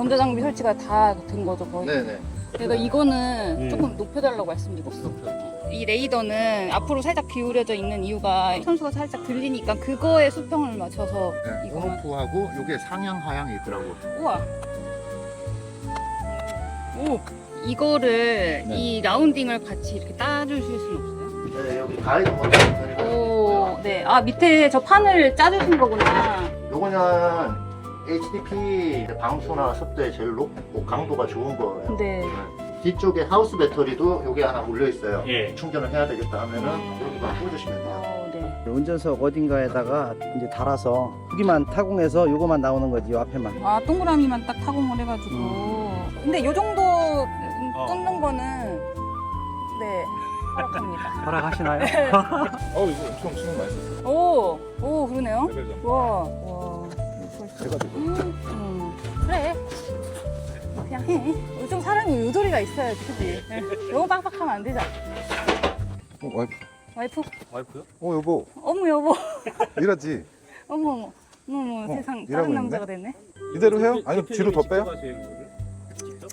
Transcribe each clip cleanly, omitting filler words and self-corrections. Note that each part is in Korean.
전자장비 설치가 다 된 거죠, 거의? 네네. 그러니까 이거는 조금 높여달라고 말씀드렸어요. 이 레이더는 앞으로 살짝 기울여져 있는 이유가 선수가 살짝 들리니까 그거에 수평을 맞춰서 네, 이거만. 온오프하고 이게 상향 하향이 있더라고. 우와. 오. 이거를 네. 이 라운딩을 같이 이렇게 따주실 수는 없어요? 네, 여기 가이드 모터. 오, 네. 아, 밑에 저 판을 짜주신 거구나. 요거는 HDP 방수나 습도에 제일 높고 강도가 좋은 거예요. 네. 뒤쪽에 하우스 배터리도 여기 하나 올려 있어요. 예. 충전을 해야 되겠다 하면은 이렇게 꽂으시면 돼요. 네. 운전석 어딘가에다가 이제 달아서 후기만 타공해서 요거만 나오는 거지, 요 앞에만. 아, 동그라미만 딱 타공을 해가지고. 근데 요 정도 꽂는 거는 네, 허락합니다. 허락하시나요? 이거 엄청 수능 많이 썼어요. 오, 그러네요. 레벨점. 와. 해가지고. 그래. 그냥 해. 요즘 사람이 유도리가 있어야지, 그지? 너무 빡빡하면 안 되잖아. 와이프. 와이프? 와이프요? 여보. 어머, 여보. 일하지. 어머, 세상 일하고 다른 있네? 남자가 됐네. 이대로 해요? 아니면 뒤로 더 빼요? 직접?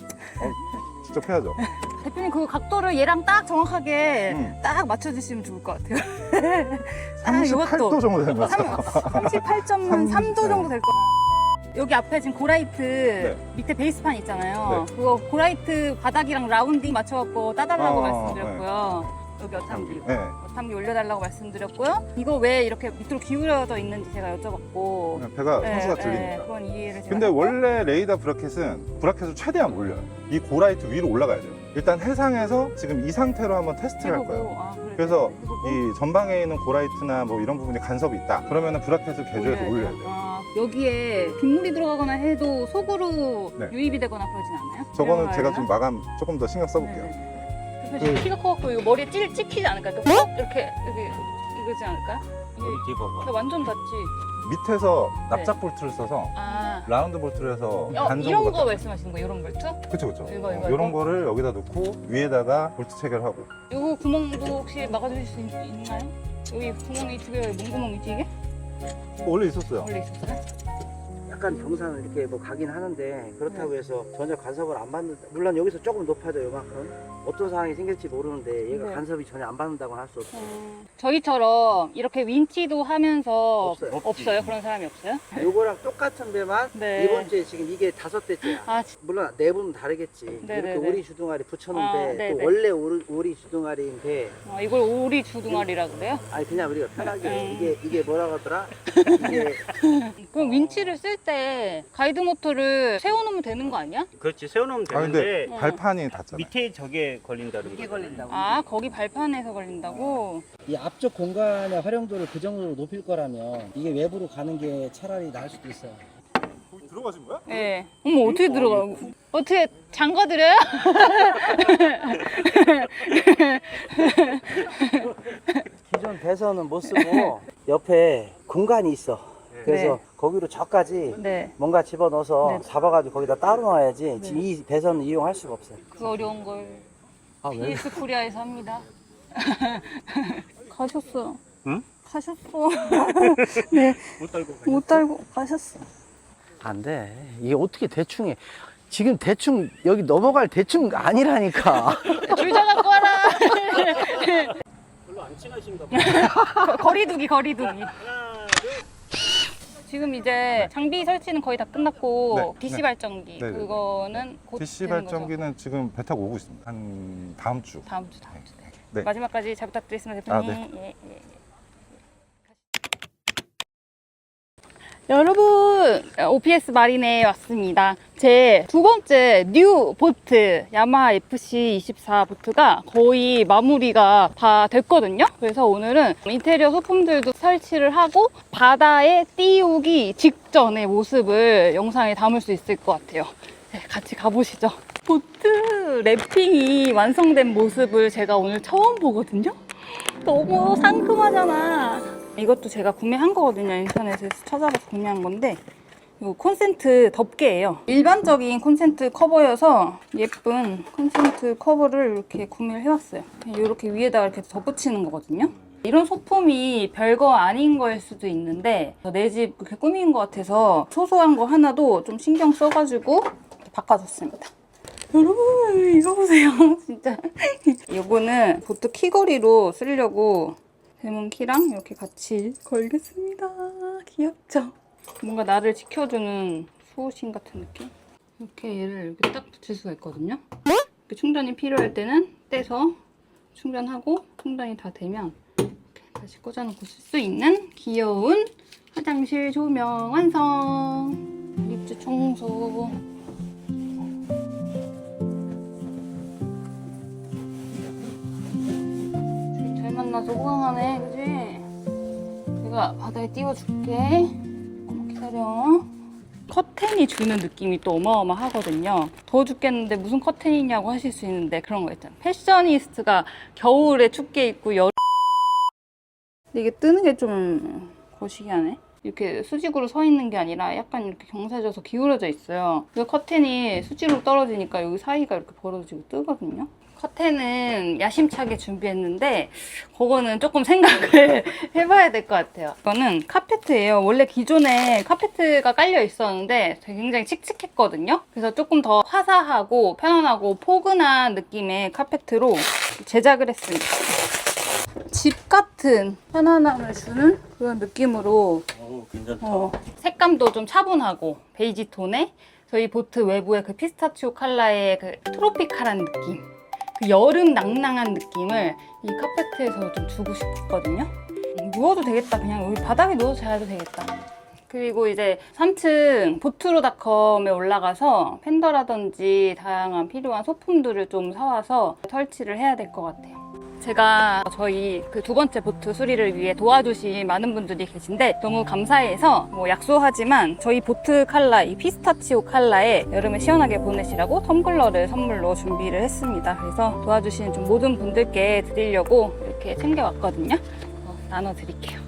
직접 해야죠. 대표님 그 각도를 얘랑 딱 정확하게 응. 딱 맞춰주시면 좋을 것 같아요. 38도 정도 되는 것 같아요. 38.3도 정도 될 것 같아요. 여기 앞에 지금 고라이트 밑에 베이스판 있잖아요. 네. 그거 고라이트 바닥이랑 라운딩 맞춰갖고 따달라고 아, 말씀드렸고요. 여기 어탐기. 네. 어탐기 올려달라고 말씀드렸고요. 이거 왜 이렇게 밑으로 기울여져 있는지 제가 여쭤봤고. 그냥 배가 선수가 들리니까. 그건 이해를 제가 근데 했고. 원래 레이더 브라켓은 브라켓을 최대한 올려요. 이 고라이트 위로 올라가야 돼요. 일단 해상에서 지금 이 상태로 한번 테스트를 할 거예요. 그래서 이 전방에 있는 고라이트나 뭐 이런 부분에 간섭이 있다. 그러면은 브라켓을 개조해서 올려야 돼요. 여기에 빗물이 들어가거나 해도 속으로 네. 유입이 되거나 그러진 않아요? 저거는 제가 이런 좀 마감 조금 더 신경 써볼게요. 네네. 키가 커갖고 이거 머리에 찍히지 않을까요? 이렇게 이거지 않을까요? 머리 뒤에 봐봐. 완전 닿지. 밑에서 납작 볼트를 써서 아, 라운드 볼트를 해서 반 이런 정도가 거 말씀하시는 거예요? 이런 볼트? 그쵸 그쵸. 이거. 이런 거를 여기다 놓고 위에다가 볼트 체결하고. 이거 구멍도 혹시 막아주실 수 있나요? 여기 구멍이 두 개가 문구멍이 두 개? 원래 있었어요. 원래 있었어요? 약간 경사는 이렇게 뭐 가긴 하는데 그렇다고 해서 전혀 간섭을 안 받는, 물론 여기서 조금 높아져 요만큼 어떤 상황이 생길지 모르는데 얘가 네. 간섭이 전혀 안 받는다고 할 수 없어요. 저희처럼 이렇게 윈치도 하면서 없어요. 없어요? 그런 사람이 없어요? 요거랑 똑같은 데만 네. 이번 주에 지금 이게 5대째야. 아, 물론 내부는 다르겠지. 네네네. 이렇게 오리 주둥아리 붙였는데 아, 네네. 또 원래 오리 주둥아리인데 이걸 오리 주둥아리라 그래요? 아니 그냥 우리가 편하게 음. 이게 뭐라고 하더라? 이게 그럼 윈치를 쓸 때 가이드 모터를 세워놓으면 되는 거 아니야? 그렇지, 세워놓으면 아 근데 되는데 발판이 닿잖아요. 밑에 저게 걸린다는 이게 거잖아요. 걸린다고. 아, 거기 발판에서 걸린다고? 이 앞쪽 공간의 활용도를 그 정도로 높일 거라면 이게 외부로 가는 게 차라리 나을 수도 있어요. 거기 들어가신 거야? 네. 어머, 어떻게 들어가? 어떻게 잠가드려요? 기존 배선은 못 쓰고 옆에 공간이 있어. 그래서 네. 거기로 저까지 네. 뭔가 집어넣어서 네. 잡아가지고 거기다 따로 놔야지 지금 이 배선은 이용할 수가 없어요. 그 어려운 걸 아, 왜? PS 코리아에서 합니다. 가셨어. 응? 가셨어. 네. 못 달고 못 달고 가셨어. 안 돼. 이게 어떻게 대충 해. 지금 대충 여기 넘어갈 대충 아니라니까. 줄 잡고 와라. 별로 안 친하신가 봐. 거리두기. 하나, 둘. 지금 이제 장비 설치는 거의 다 끝났고 네, DC 네. 발전기 네, 네. 그거는 곧 DC 되는 거죠? 발전기는 지금 배 타고 오고 있습니다. 한 다음 주. 다음 주. 네. 마지막까지 잘 부탁드리겠습니다, 대표님. 아, 네. 예. 여러분, OPS 마린에 왔습니다. 제 두 번째 뉴 보트 야마하 FC24 보트가 거의 마무리가 다 됐거든요. 그래서 오늘은 인테리어 소품들도 설치를 하고 바다에 띄우기 직전의 모습을 영상에 담을 수 있을 것 같아요. 네, 같이 가보시죠. 보트 랩핑이 완성된 모습을 제가 오늘 처음 보거든요. 너무 상큼하잖아. 이것도 제가 구매한 거거든요. 인터넷에서 찾아봐서 구매한 건데 이거 콘센트 덮개예요. 일반적인 콘센트 커버여서 예쁜 콘센트 커버를 이렇게 구매를 해왔어요. 이렇게 위에다가 이렇게 덧붙이는 거거든요. 이런 소품이 별거 아닌 거일 수도 있는데 내 집 이렇게 꾸민 것 같아서 소소한 거 하나도 좀 신경 써가지고 바꿔줬습니다. 여러분 이거 보세요. 진짜 이거는 보트 키거리로 쓰려고 대문 키랑 이렇게 같이 걸겠습니다. 귀엽죠? 뭔가 나를 지켜주는 수호신 같은 느낌? 이렇게 얘를 이렇게 딱 붙일 수가 있거든요. 이렇게 충전이 필요할 때는 떼서 충전하고 충전이 다 되면 이렇게 다시 꽂아놓고 쓸 수 있는 귀여운 화장실 조명 완성! 립즈 청소. 잘 만나서 호강하네, 그지? 내가 바다에 띄워줄게. 기다려. 커튼이 주는 느낌이 또 어마어마하거든요. 더워 죽겠는데 무슨 커튼이냐고 하실 수 있는데 그런 거 있잖아요. 패셔니스트가 겨울에 춥게 입고 근데 이게 뜨는 게 좀 거시기하네. 이렇게 수직으로 서 있는 게 아니라 약간 이렇게 경사져서 기울어져 있어요. 그 커튼이 수직으로 떨어지니까 여기 사이가 이렇게 벌어지고 뜨거든요. 커튼은 야심차게 준비했는데 그거는 조금 생각을 해봐야 될 것 같아요. 이거는 카페트예요. 원래 기존에 카페트가 깔려 있었는데 굉장히 칙칙했거든요. 그래서 조금 더 화사하고 편안하고 포근한 느낌의 카페트로 제작을 했습니다. 집 같은 편안함을 주는 그런 느낌으로 괜찮다. 색감도 좀 차분하고 베이지 톤에 저희 보트 외부에 그 피스타치오 컬러의 그 트로피칼한 느낌, 그 여름 낭낭한 느낌을 이 카페트에서 좀 주고 싶었거든요. 누워도 되겠다. 그냥 여기 바닥에 누워서 자도 되겠다. 그리고 이제 3층 보트로닷컴에 올라가서 팬더라든지 다양한 필요한 소품들을 좀 사와서 설치를 해야 될 것 같아요. 제가 저희 그 두 번째 보트 수리를 위해 도와주신 많은 분들이 계신데 너무 감사해서 뭐 약소하지만 저희 보트 컬러, 이 피스타치오 컬러에 여름에 시원하게 보내시라고 텀블러를 선물로 준비를 했습니다. 그래서 도와주신 좀 모든 분들께 드리려고 이렇게 챙겨왔거든요. 나눠드릴게요.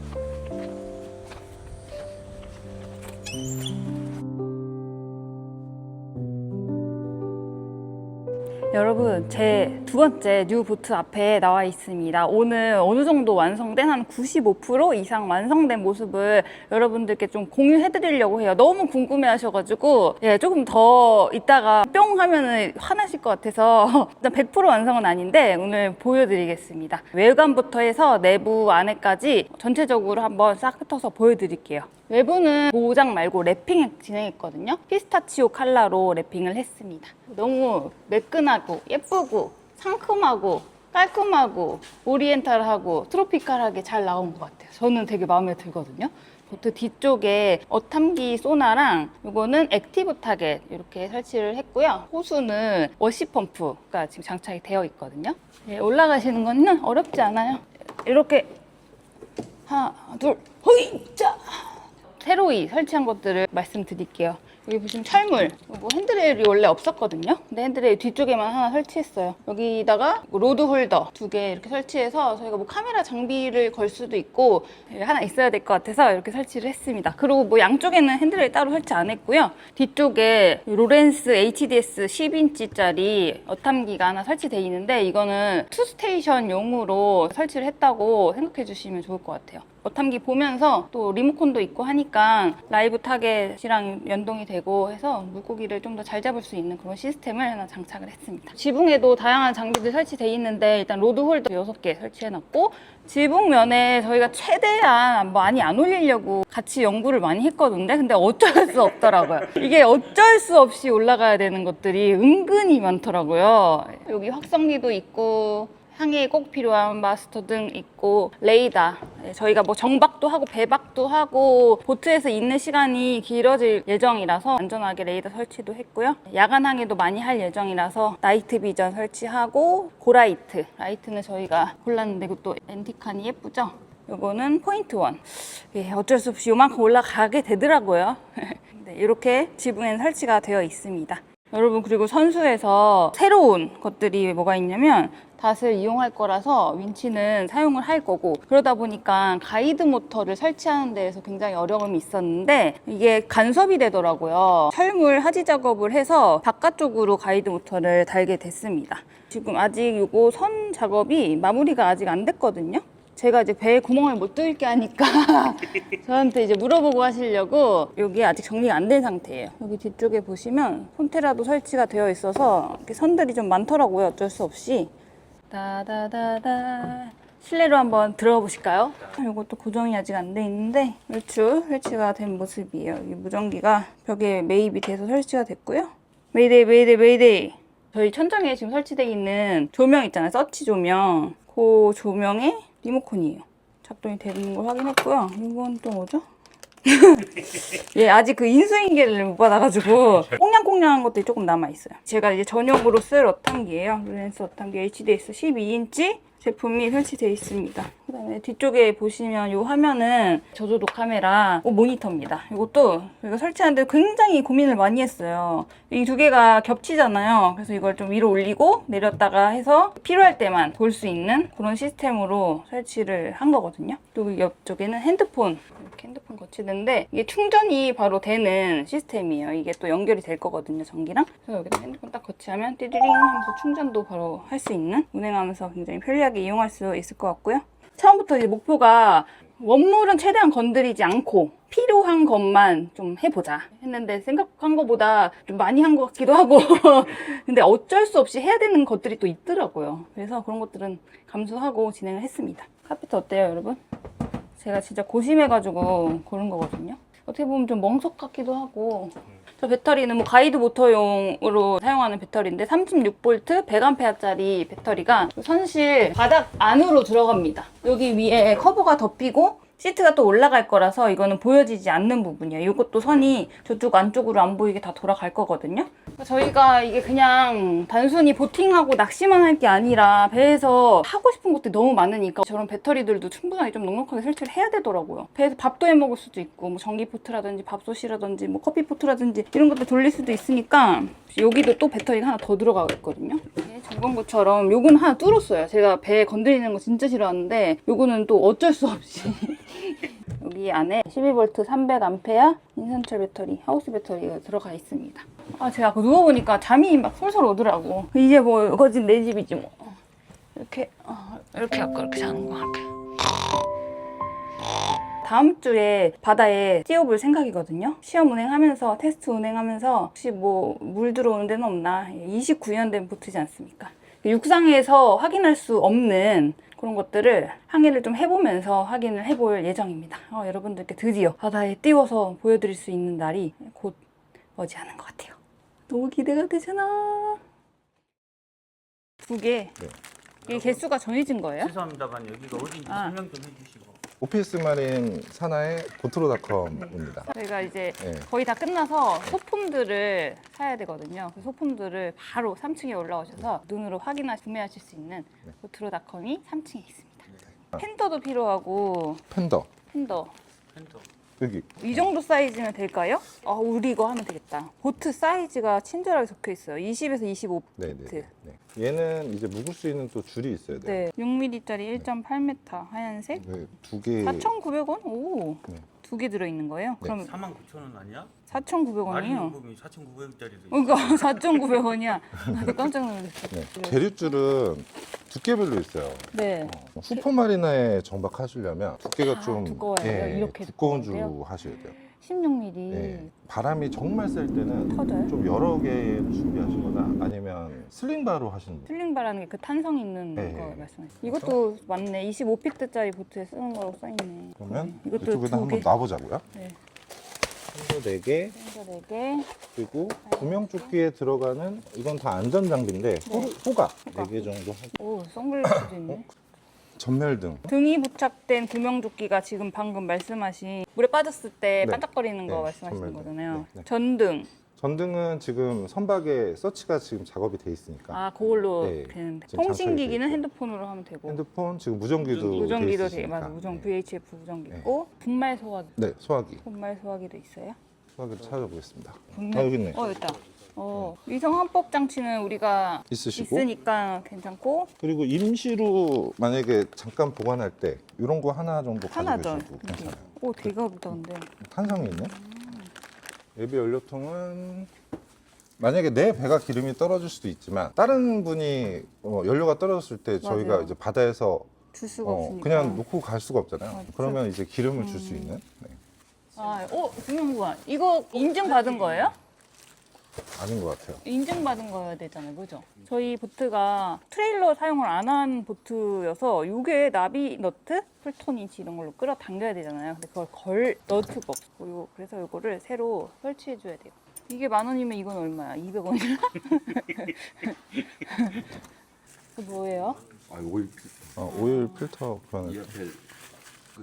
여러분, 제 두 번째 뉴 보트 앞에 나와 있습니다. 오늘 어느 정도 완성된 한 95% 이상 완성된 모습을 여러분들께 좀 공유해 드리려고 해요. 너무 궁금해 하셔가지고 조금 더 이따가 뿅 하면은 화나실 것 같아서 일단 100% 완성은 아닌데 오늘 보여드리겠습니다. 외관부터 해서 내부 안에까지 전체적으로 한번 싹 흩어서 보여드릴게요. 외부는 모장 말고 랩핑 진행했거든요. 피스타치오 컬러로 랩핑을 했습니다. 너무 매끈하고 예쁘고 상큼하고 깔끔하고 오리엔탈하고 트로피칼하게 잘 나온 것 같아요. 저는 되게 마음에 들거든요. 보트 뒤쪽에 어탐기 소나랑 이거는 액티브 타겟 이렇게 설치를 했고요. 호수는 워시 펌프가 지금 장착이 되어 있거든요. 올라가시는 거는 어렵지 않아요. 이렇게 하나, 둘, 호이자! 새로이 설치한 것들을 말씀드릴게요. 여기 보시면 철물, 이거 핸드레일이 원래 없었거든요. 근데 핸드레일 뒤쪽에만 하나 설치했어요. 여기다가 로드 홀더 2개 이렇게 설치해서 저희가 뭐 카메라 장비를 걸 수도 있고 하나 있어야 될 것 같아서 이렇게 설치를 했습니다. 그리고 뭐 양쪽에는 핸드레일 따로 설치 안 했고요. 뒤쪽에 로렌스 HDS 10인치짜리 어탐기가 하나 설치되어 있는데 이거는 투스테이션용으로 설치를 했다고 생각해 주시면 좋을 것 같아요. 어탐기 보면서 또 리모컨도 있고 하니까 라이브 타겟이랑 연동이 되고 해서 물고기를 좀 더 잘 잡을 수 있는 그런 시스템을 하나 장착을 했습니다. 지붕에도 다양한 장비들 설치되어 있는데 일단 로드 홀더 6개 설치해놨고 지붕면에 저희가 최대한 많이 안 올리려고 같이 연구를 많이 했거든요. 근데 어쩔 수 없더라고요. 이게 어쩔 수 없이 올라가야 되는 것들이 은근히 많더라고요. 여기 확성기도 있고 항해에 꼭 필요한 마스터 등 있고 레이더, 저희가 뭐 정박도 하고 배박도 하고 보트에서 있는 시간이 길어질 예정이라서 안전하게 레이더 설치도 했고요. 야간 항해도 많이 할 예정이라서 나이트 비전 설치하고 고라이트, 라이트는 저희가 골랐는데 이것도 앤티칸이 예쁘죠? 요거는 포인트 1. 어쩔 수 없이 요만큼 올라가게 되더라고요. 네, 이렇게 지붕에는 설치가 되어 있습니다. 여러분, 그리고 선수에서 새로운 것들이 뭐가 있냐면 닷을 이용할 거라서 윈치는 사용을 할 거고, 그러다 보니까 가이드 모터를 설치하는 데에서 굉장히 어려움이 있었는데 이게 간섭이 되더라고요. 철물 하지 작업을 해서 바깥쪽으로 가이드 모터를 달게 됐습니다. 지금 아직 요거 선 작업이 마무리가 아직 안 됐거든요. 제가 이제 배에 구멍을 못 뚫게 하니까 저한테 이제 물어보고 하시려고 여기 아직 정리가 안 된 상태예요. 여기 뒤쪽에 보시면 폰테라도 설치가 되어 있어서 이렇게 선들이 좀 많더라고요. 어쩔 수 없이. 다다다다. 실내로 한번 들어가 보실까요? 이것도 고정이 아직 안 돼 있는데 외출 설치가 된 모습이에요. 이 무전기가 벽에 매입이 돼서 설치가 됐고요. 메이데이 메이데이 메이데이. 저희 천장에 지금 설치되어 있는 조명 있잖아요. 서치 조명. 그 조명의 리모컨이에요. 작동이 되는 걸 확인했고요. 이건 또 뭐죠? 예, 아직 그 인수인계를 못 받아가지고 꽁냥꽁냥한 것들이 조금 남아있어요. 제가 이제 전용으로 쓸 어탕기예요. 르넨스 어탕기 HDS 12인치 제품이 설치되어 있습니다. 그 다음에 뒤쪽에 보시면 이 화면은 저조도 카메라 모니터입니다. 이것도 저희가 설치하는데 굉장히 고민을 많이 했어요. 이 두 개가 겹치잖아요. 그래서 이걸 좀 위로 올리고 내렸다가 해서 필요할 때만 볼 수 있는 그런 시스템으로 설치를 한 거거든요. 또 옆쪽에는 핸드폰, 이렇게 핸드폰 거치대인데 이게 충전이 바로 되는 시스템이에요. 이게 또 연결이 될 거거든요, 전기랑. 그래서 여기다 핸드폰 딱 거치하면 띠리링 하면서 충전도 바로 할 수 있는, 운행하면서 굉장히 편리하게 이용할 수 있을 것 같고요. 처음부터 이제 목표가 원물은 최대한 건드리지 않고 필요한 것만 좀 해보자 했는데 생각한 것보다 좀 많이 한 것 같기도 하고 근데 어쩔 수 없이 해야 되는 것들이 또 있더라고요. 그래서 그런 것들은 감수하고 진행을 했습니다. 카페트 어때요, 여러분? 제가 진짜 고심해가지고 고른 거거든요. 어떻게 보면 좀 멍석 같기도 하고. 저 배터리는 뭐 가이드 모터용으로 사용하는 배터리인데 36V 100A짜리 배터리가 선실 바닥 안으로 들어갑니다. 여기 위에 커버가 덮이고 시트가 또 올라갈 거라서 이거는 보여지지 않는 부분이에요. 이것도 선이 저쪽 안쪽으로 안 보이게 다 돌아갈 거거든요. 저희가 이게 그냥 단순히 보팅하고 낚시만 할 게 아니라 배에서 하고 싶은 것들이 너무 많으니까 저런 배터리들도 충분하게 좀 넉넉하게 설치를 해야 되더라고요. 배에서 밥도 해 먹을 수도 있고 뭐 전기포트라든지 밥솥이라든지 뭐 커피포트라든지 이런 것들 돌릴 수도 있으니까 여기도 또 배터리가 하나 더 들어가 있거든요. 저번 것처럼 요거는 하나 뚫었어요. 제가 배 건드리는 거 진짜 싫어하는데 요거는 또 어쩔 수 없이 여기 안에 12V 300A 인산철 배터리, 하우스 배터리가 들어가 있습니다. 아, 제가 아까 누워보니까 잠이 막 솔솔 오더라고. 이제 뭐 거진 내 집이지 뭐. 이렇게 아까 이렇게 자는 거 같아요. 다음 주에 바다에 띄워볼 생각이거든요. 시험 운행하면서 테스트 운행하면서 혹시 뭐 물 들어오는 데는 없나. 29년 된 보트지 않습니까? 육상에서 확인할 수 없는 그런 것들을 항해를 좀 해보면서 확인을 해볼 예정입니다. 여러분들께 드디어 바다에 띄워서 보여드릴 수 있는 날이 곧 머지않은 것 같아요. 너무 기대가 되잖아. 두 개. 네. 이게 개수가 정해진 거예요? 죄송합니다만 여기가 어딘지 설명 좀 해주시고. 오피스 마린 산하의 보트로닷컴입니다. 저희가 이제 네. 거의 다 끝나서 소품들을 사야 되거든요. 그 소품들을 바로 3층에 올라오셔서 눈으로 구매하실 수 있는 보트로닷컴이 3층에 있습니다. 팬더도 필요하고 팬더 팬더 여기 이 정도 사이즈면 될까요? 우리 이거 하면 되겠다. 보트 사이즈가 친절하게 적혀 있어요. 20에서 25 보트. 네. 얘는 이제 묵을 수 있는 또 줄이 있어야 돼요. 네. 6mm짜리 1.8m 하얀색. 네, 두 개. 4,900원? 오. 네. 두 개 들어있는 거예요? 네. 그럼 49,000원 아니야? 4,900원이요? 요금이 4,900원짜리도 그러니까 4,900원이야. 나도 깜짝 놀랐어. 네. 계류줄은 두께별로 있어요. 네. 슈퍼마리나에 정박하시려면 두께가 좀 두꺼워야 돼요? 이렇게 두꺼운 두꺼워야 줄로 하셔야 돼요. 16mm. 네. 바람이 정말 셀 때는 터져요? 좀 여러 개를 준비하시거나 아니면 슬링바로 하시는 분. 슬링바라는 게 그 탄성 있는 네. 거 말씀하시죠? 이것도 맞네. 25피트짜리 보트에 쓰는 거라고 써있네. 그러면 이것도 이쪽에다 두 한번 개? 놔보자고요. 네. 팬더 4개 펜더 4개. 그리고 구명조끼에 들어가는 이건 다 안전장비인데 호각 4개 정도 하고 오, 선글라스도 있네. 전멸등 등이 부착된 구명조끼가 지금 방금 말씀하신 물에 빠졌을 때 네. 반짝거리는 거 네, 말씀하시는 선멸등. 거잖아요. 네, 네. 전등. 전등은 지금 선박에 서치가 지금 작업이 돼 있으니까 그걸로 네, 되는데. 지금 통신기기는 장착이 돼 핸드폰으로 하면 되고. 핸드폰 지금 무전기도 무전기도 돼 되게 있으니까. 맞아. 무전 네. VHF 무전기 네. 있고 분말 소화기. 네, 소화기 분말 소화기도 있어요. 찾아보겠습니다. 분말. 여기 있네. 있다. 위성 환법 장치는 우리가 있으시고 있으니까 괜찮고. 그리고 임시로 만약에 잠깐 보관할 때 이런 거 하나 정도 하나 가지고 더. 계셔도 괜찮아요. 오, 되게 가볍다 근데. 탄성이 있네. 예비 연료통은 만약에 내 배가 기름이 떨어질 수도 있지만 다른 분이 연료가 떨어졌을 때 저희가 맞아요. 이제 바다에서 줄 수가 없으니까. 그냥 놓고 갈 수가 없잖아요. 맞죠. 그러면 이제 기름을 줄 수 있는. 네. 아, 김영구가 이거 인증받은 거예요? 아닌 것 같아요. 인증받은 거여야 되잖아요, 그죠? 저희 보트가 트레일러 사용을 안 한 보트여서 이게 나비 너트, 풀토니지 이런 걸로 끌어당겨야 되잖아요. 근데 그걸 걸 너트가 없고 그래서 이거를 새로 설치해줘야 돼요. 이게 10,000원이면 이건 얼마야? 200원이야? 그 뭐예요? 아, 오일 오일 필터 교환을. 이 앞에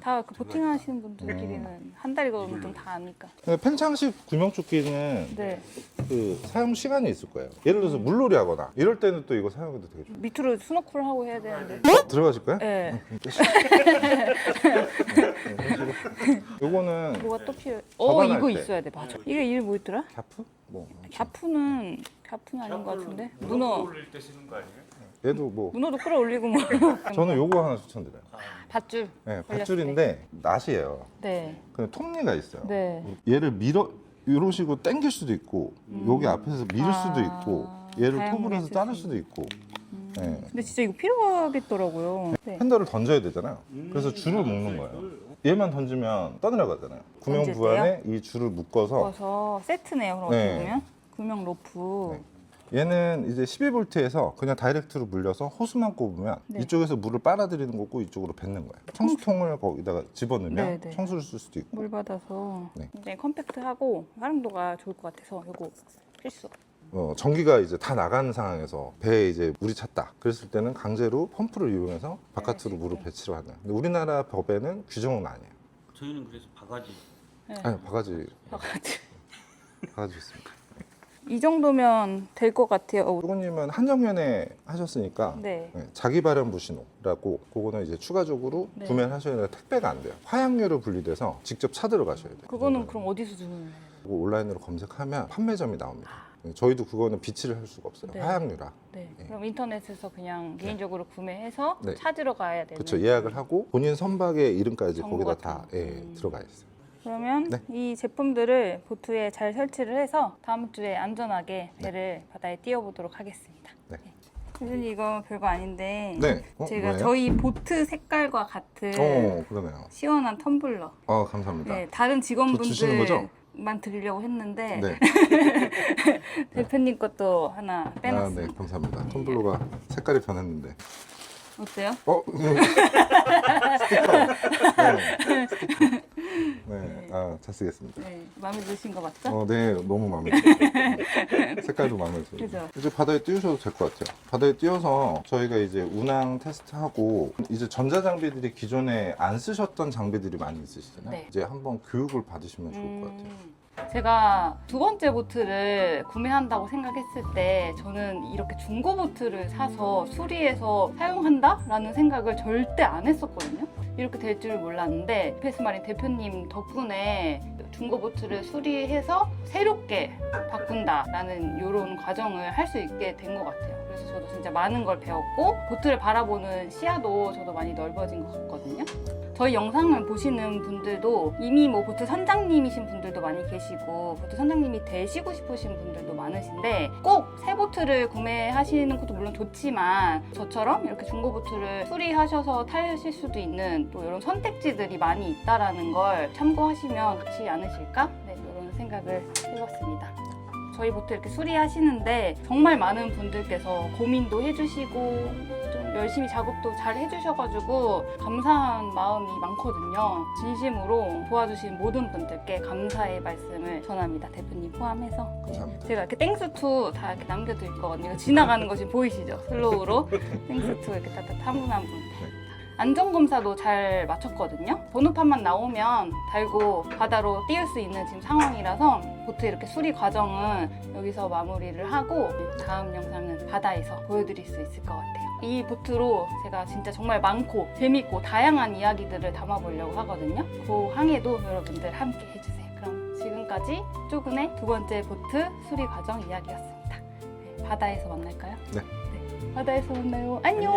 다 그 보팅 하시는 분들끼리는 한 달이거든 좀 다 아니까. 근데 팽창식 구명조끼는 네. 그 사용 시간이 있을 거예요. 예를 들어서 물놀이 하거나 이럴 때는 또 이거 사용해도 되게 좋아요. 밑으로 스노클 하고 해야 되는데. 들어가실 거예요? 네. 요거는 뭐가 또 필요해? 저반할 이거 때. 있어야 돼, 맞아. 이게 이름 뭐 있더라? 갸프? 뭐 갸프는 아닌 것 같은데. 문어. 올릴 때 쓰는 거 아니에요? 얘도 뭐 문어도 끌어올리고 뭐. 저는 요거 하나 추천드려요. 밧줄. 네, 걸렸을 밧줄인데 낫이에요. 네. 근데 톱니가 있어요. 네. 얘를 밀어 이런 식으로 당길 수도 있고 여기 앞에서 밀 수도 있고 얘를 다양하게 톱으로 해서 쓸 자를 수 수도 있고 네. 근데 진짜 이거 필요하겠더라고요. 네. 핸들을 던져야 되잖아요. 그래서 줄을 묶는 거예요. 얘만 던지면 떠내려가잖아요. 구명 던질 부안에 이 줄을 묶어서 그래서 세트네요. 그럼 네. 어떻게 보면 구명 로프. 네. 얘는 이제 12V에서 그냥 다이렉트로 물려서 호스만 꼽으면 네. 이쪽에서 물을 빨아들이는 거고 이쪽으로 뱉는 거예요. 청수통을 거기다가 집어넣으면 네, 네. 청수를 쓸 수도 있고. 물 받아서 네. 굉장히 컴팩트하고 활용도가 좋을 것 같아서 이거 필수. 전기가 이제 다 나가는 상황에서 배에 이제 물이 찼다. 그랬을 때는 강제로 펌프를 이용해서 바깥으로 물을 배치를 하는. 근데 우리나라 법에는 규정은 아니에요. 저희는 그래서 바가지 네. 아니 바가지 있습니다. 이 정도면 될 것 같아요. 후보님은 한정연에 하셨으니까 네. 자기 발현 부신호라고 그거는 이제 추가적으로 네. 구매를 하셔야 되는데 택배가 안 돼요. 화약류로 분리돼서 직접 찾으러 가셔야 돼요. 그거는 그럼 어디서 주문을 해요? 그거 온라인으로 검색하면 판매점이 나옵니다. 저희도 그거는 비치를 할 수가 없어요. 네. 화약류라. 네. 네. 그럼 인터넷에서 그냥 개인적으로 구매해서 네. 찾으러 가야 되는. 그렇죠. 예약을 하고 본인 선박의 이름까지 정보 거기다 같은 다 거. 들어가 있어요. 그러면 네. 이 제품들을 보트에 잘 설치를 해서 다음 주에 안전하게 배를 바다에 띄워보도록 하겠습니다. 네. 선생님 이거 별거 아닌데 네. 제가 뭐예요? 저희 보트 색깔과 같은 그러네요. 시원한 텀블러. 감사합니다. 네, 다른 주시는 거죠? 직원분들만 드리려고 했는데 네. 대표님 것도 하나 네, 빼놨습니다. 감사합니다. 텀블러가 색깔이 변했는데. 어때요? 스티커. 네, 잘 쓰겠습니다. 네, 마음에 드신 거 맞죠? 네, 너무 마음에 들어요. 색깔도 마음에 들어요. 그죠? 이제 바다에 띄우셔도 될 것 같아요. 바다에 띄워서 저희가 이제 운항 테스트하고 이제 전자장비들이 기존에 안 쓰셨던 장비들이 많이 있으시잖아요. 네. 이제 한번 교육을 받으시면 좋을 것 같아요. 제가 두 번째 보트를 구매한다고 생각했을 때 저는 이렇게 중고 보트를 사서 수리해서 사용한다라는 생각을 절대 안 했었거든요. 이렇게 될 줄 몰랐는데 페스마린 대표님 덕분에 중고 보트를 수리해서 새롭게 바꾼다라는 이런 과정을 할 수 있게 된 것 같아요. 그래서 저도 진짜 많은 걸 배웠고 보트를 바라보는 시야도 저도 많이 넓어진 것 같거든요. 저희 영상을 보시는 분들도 이미 뭐 보트 선장님이신 분들도 많이 계시고 보트 선장님이 되시고 싶으신 분들도 많으신데 꼭 새 보트를 구매하시는 것도 물론 좋지만 저처럼 이렇게 중고 보트를 수리하셔서 타실 수도 있는 또 이런 선택지들이 많이 있다라는 걸 참고하시면 좋지 않으실까? 네, 이런 생각을 해봤습니다. 저희 보트 이렇게 수리하시는데 정말 많은 분들께서 고민도 해주시고 좀 열심히 작업도 잘 해주셔가지고 감사한 마음이 많거든요. 진심으로 도와주신 모든 분들께 감사의 말씀을 전합니다. 대표님 포함해서. 감사합니다. 제가 이렇게 땡스투 다 이렇게 남겨드릴 거거든요. 지나가는 거 지금 보이시죠? 슬로우로 땡스투 이렇게 따뜻 한 분 한 분. 안전검사도 잘 마쳤거든요. 번호판만 나오면 달고 바다로 띄울 수 있는 지금 상황이라서 보트 이렇게 수리 과정은 여기서 마무리를 하고 다음 영상은 바다에서 보여드릴 수 있을 것 같아요. 이 보트로 제가 진짜 정말 많고 재밌고 다양한 이야기들을 담아보려고 하거든요. 그 항해도 여러분들 함께 해주세요. 그럼 지금까지 쪼근의 두 번째 보트 수리 과정 이야기였습니다. 네, 바다에서 만날까요? 네. 바다에서 만나요. 안녕.